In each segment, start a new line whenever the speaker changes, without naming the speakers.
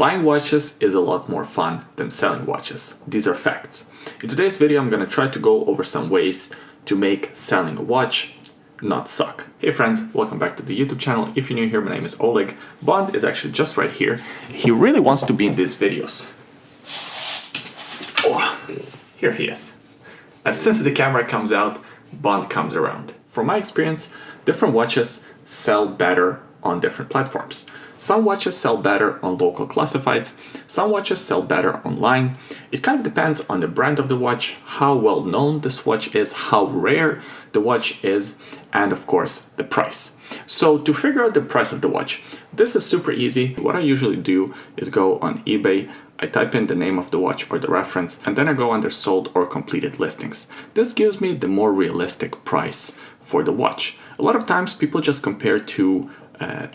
Buying watches is a lot more fun than selling watches. These are facts. In today's video, I'm going to try to go over some ways to make selling a watch not suck. Hey friends, welcome back to the YouTube channel. If you're new here, my name is Oleg. Bond is actually just right here. He really wants to be in these videos. Oh, here he is. As soon as the camera comes out, Bond comes around. From my experience, different watches sell better on different platforms. Some watches sell better on local classifieds, some watches sell better online. It kind of depends on the brand of the watch, how well known this watch is, how rare the watch is, and of course the price. So to figure out the price of the watch, this is super easy. What I usually do is go on eBay, I type in the name of the watch or the reference, and then I go under sold or completed listings. This gives me the more realistic price for the watch. A lot of times people just compare to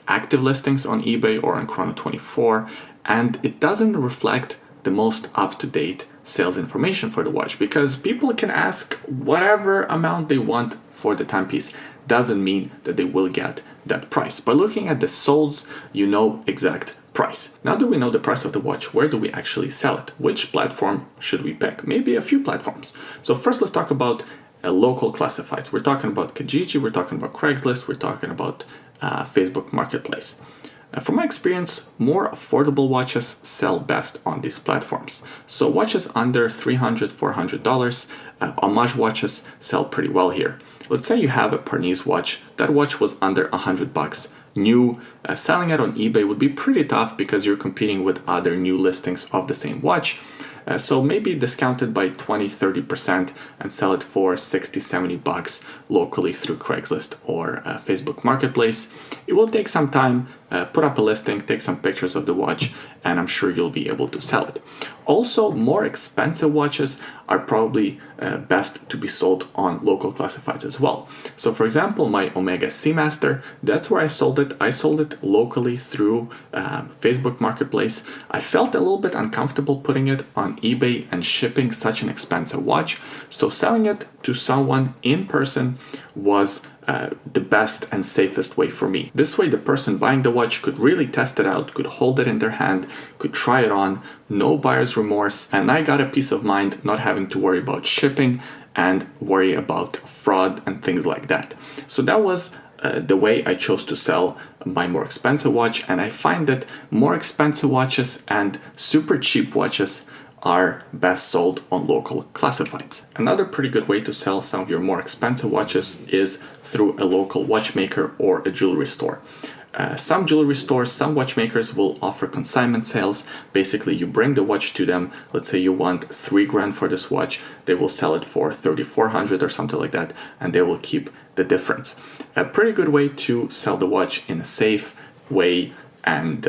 active listings on eBay or on Chrono24, and it doesn't reflect the most up-to-date sales information for the watch, because people can ask whatever amount they want for the timepiece. Doesn't mean that they will get that price. By looking at the solds, you know exact price. Now that we know the price of the watch, where do we actually sell it? Which platform should we pick? Maybe a few platforms. So first let's talk about local classifieds. We're talking about Kijiji, we're talking about Craigslist, we're talking about Facebook Marketplace. From my experience, more affordable watches sell best on these platforms. So watches under $300, $400, homage watches sell pretty well here. Let's say you have a Parnis watch. That watch was under $100 new. Selling it on eBay would be pretty tough because you're competing with other new listings of the same watch. So maybe discount it by 20-30% and sell it for $60-70 locally through Craigslist or Facebook Marketplace. It will take some time, put up a listing, take some pictures of the watch, and I'm sure you'll be able to sell it. Also, more expensive watches are probably best to be sold on local classifieds as well. So for example, my Omega Seamaster, that's where I sold it. I sold it locally through Facebook Marketplace. I felt a little bit uncomfortable putting it on eBay and shipping such an expensive watch. So selling it to someone in person was the best and safest way for me. This way the person buying the watch could really test it out, could hold it in their hand, could try it on, no buyer's remorse, and I got a peace of mind not having to worry about shipping and worry about fraud and things like that. So that was the way I chose to sell my more expensive watch, and I find that more expensive watches and super cheap watches are best sold on local classifieds. Another pretty good way to sell some of your more expensive watches is through a local watchmaker or a jewelry store. Some jewelry stores, some watchmakers will offer consignment sales. Basically, you bring the watch to them. Let's say you want $3,000 for this watch. They will sell it for $3,400 or something like that, and they will keep the difference. A pretty good way to sell the watch in a safe way and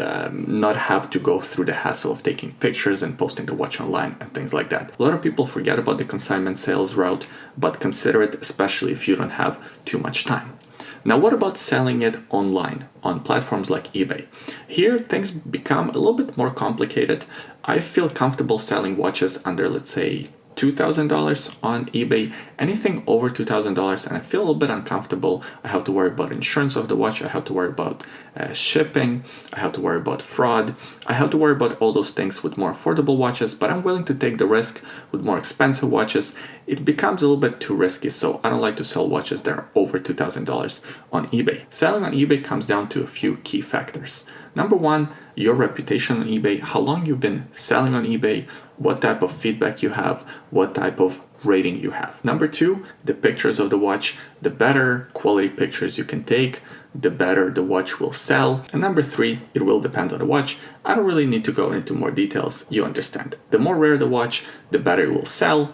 not have to go through the hassle of taking pictures and posting the watch online and things like that. A lot of people forget about the consignment sales route, but consider it, especially if you don't have too much time. Now, what about selling it online on platforms like eBay? Here, things become a little bit more complicated. I feel comfortable selling watches under, let's say, $2,000 on eBay. Anything over $2,000 and I feel a little bit uncomfortable. I have to worry about insurance of the watch, I have to worry about shipping, I have to worry about fraud, I have to worry about all those things with more affordable watches, but I'm willing to take the risk with more expensive watches. It becomes a little bit too risky, so I don't like to sell watches that are over $2,000 on eBay. Selling on eBay comes down to a few key factors. Number one, your reputation on eBay, how long you've been selling on eBay, what type of feedback you have, what type of rating you have. Number two, the pictures of the watch. The better quality pictures you can take, the better the watch will sell. And number three, it will depend on the watch. I don't really need to go into more details, you understand. The more rare the watch, the better it will sell.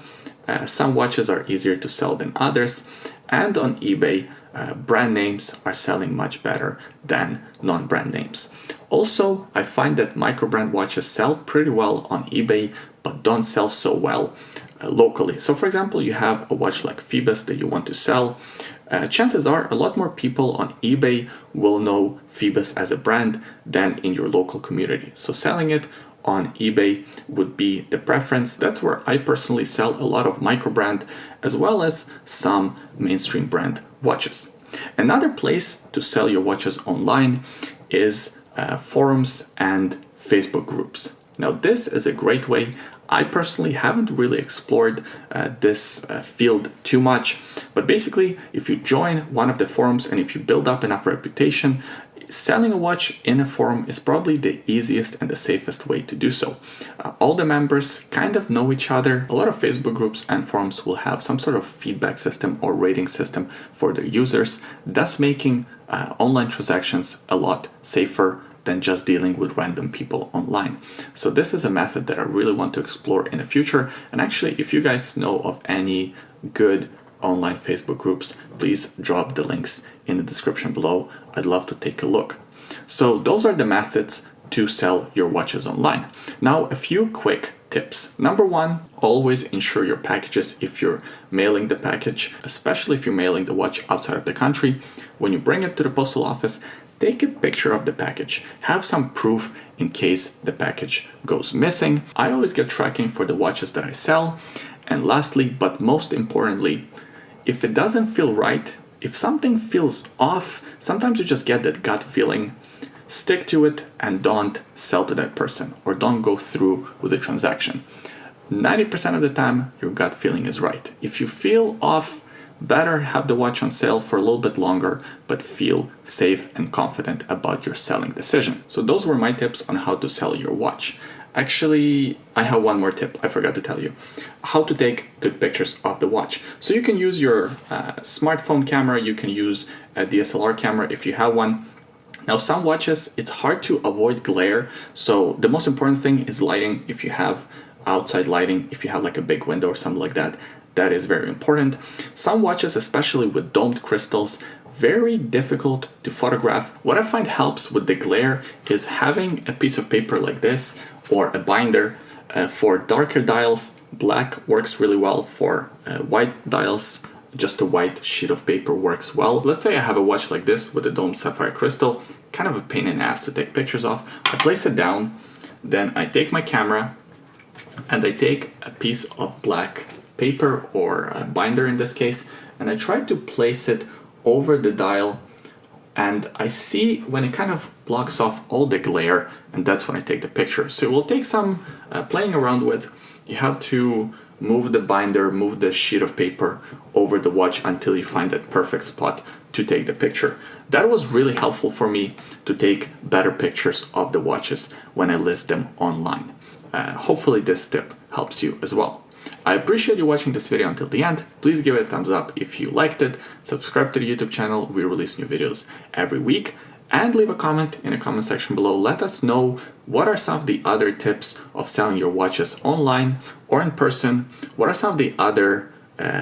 Some watches are easier to sell than others. And on eBay, brand names are selling much better than non-brand names. Also, I find that micro-brand watches sell pretty well on eBay, but don't sell so well locally. So for example, you have a watch like Phoebus that you want to sell. Chances are a lot more people on eBay will know Phoebus as a brand than in your local community. So selling it on eBay would be the preference. That's where I personally sell a lot of micro-brand as well as some mainstream brand watches. Another place to sell your watches online is forums and Facebook groups. Now, this is a great way. I personally haven't really explored this field too much, but basically, if you join one of the forums and if you build up enough reputation, selling a watch in a forum is probably the easiest and the safest way to do so. All the members kind of know each other. A lot of Facebook groups and forums will have some sort of feedback system or rating system for their users, thus making online transactions a lot safer than just dealing with random people online. So this is a method that I really want to explore in the future. And actually, if you guys know of any good online Facebook groups, please drop the links in the description below. I'd love to take a look. So those are the methods to sell your watches online. Now, a few quick tips. Number one, always insure your packages if you're mailing the package, especially if you're mailing the watch outside of the country. When you bring it to the postal office, take a picture of the package. Have some proof in case the package goes missing. I always get tracking for the watches that I sell. And lastly, but most importantly, if it doesn't feel right, if something feels off, sometimes you just get that gut feeling, stick to it and don't sell to that person or don't go through with the transaction. 90% of the time, your gut feeling is right. If you feel off, better have the watch on sale for a little bit longer, but feel safe and confident about your selling decision. So those were my tips on how to sell your watch. Actually, I have one more tip I forgot to tell you. How to take good pictures of the watch. So you can use your smartphone camera, you can use a DSLR camera if you have one. Now, some watches, it's hard to avoid glare. So the most important thing is lighting. If you have outside lighting, if you have like a big window or something like that, that is very important. Some watches, especially with domed crystals, very difficult to photograph. What I find helps with the glare is having a piece of paper like this or a binder. For darker dials, black works really well. For white dials, just a white sheet of paper works well. Let's say I have a watch like this with a domed sapphire crystal, kind of a pain in the ass to take pictures of. I place it down, then I take my camera and I take a piece of black paper or a binder in this case, and I try to place it over the dial, and I see when it kind of blocks off all the glare, and that's when I take the picture. So it will take some playing around with. You have to move the binder, move the sheet of paper over the watch until you find that perfect spot to take the picture. That was really helpful for me to take better pictures of the watches when I list them online. Hopefully this tip helps you as well. I appreciate you watching this video until the end. Please give it a thumbs up if you liked it. Subscribe to the YouTube channel. We release new videos every week. And leave a comment in the comment section below. Let us know what are some of the other tips of selling your watches online or in person. What are some of the other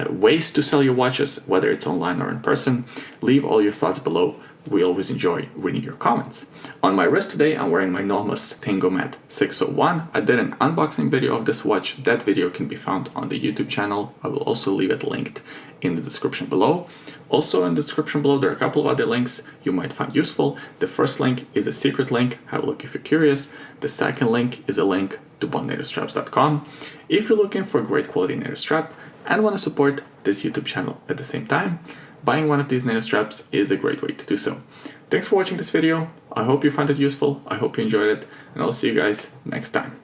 ways to sell your watches, whether it's online or in person. Leave all your thoughts below. We always enjoy reading your comments. On my wrist today, I'm wearing my Nomos Tengomet 601. I did an unboxing video of this watch. That video can be found on the YouTube channel. I will also leave it linked in the description below. Also in the description below, there are a couple of other links you might find useful. The first link is a secret link. Have a look if you're curious. The second link is a link to bondnativstraps.com. If you're looking for a great quality native strap and want to support this YouTube channel at the same time, buying one of these native straps is a great way to do so. Thanks for watching this video. I hope you found it useful. I hope you enjoyed it, and I'll see you guys next time.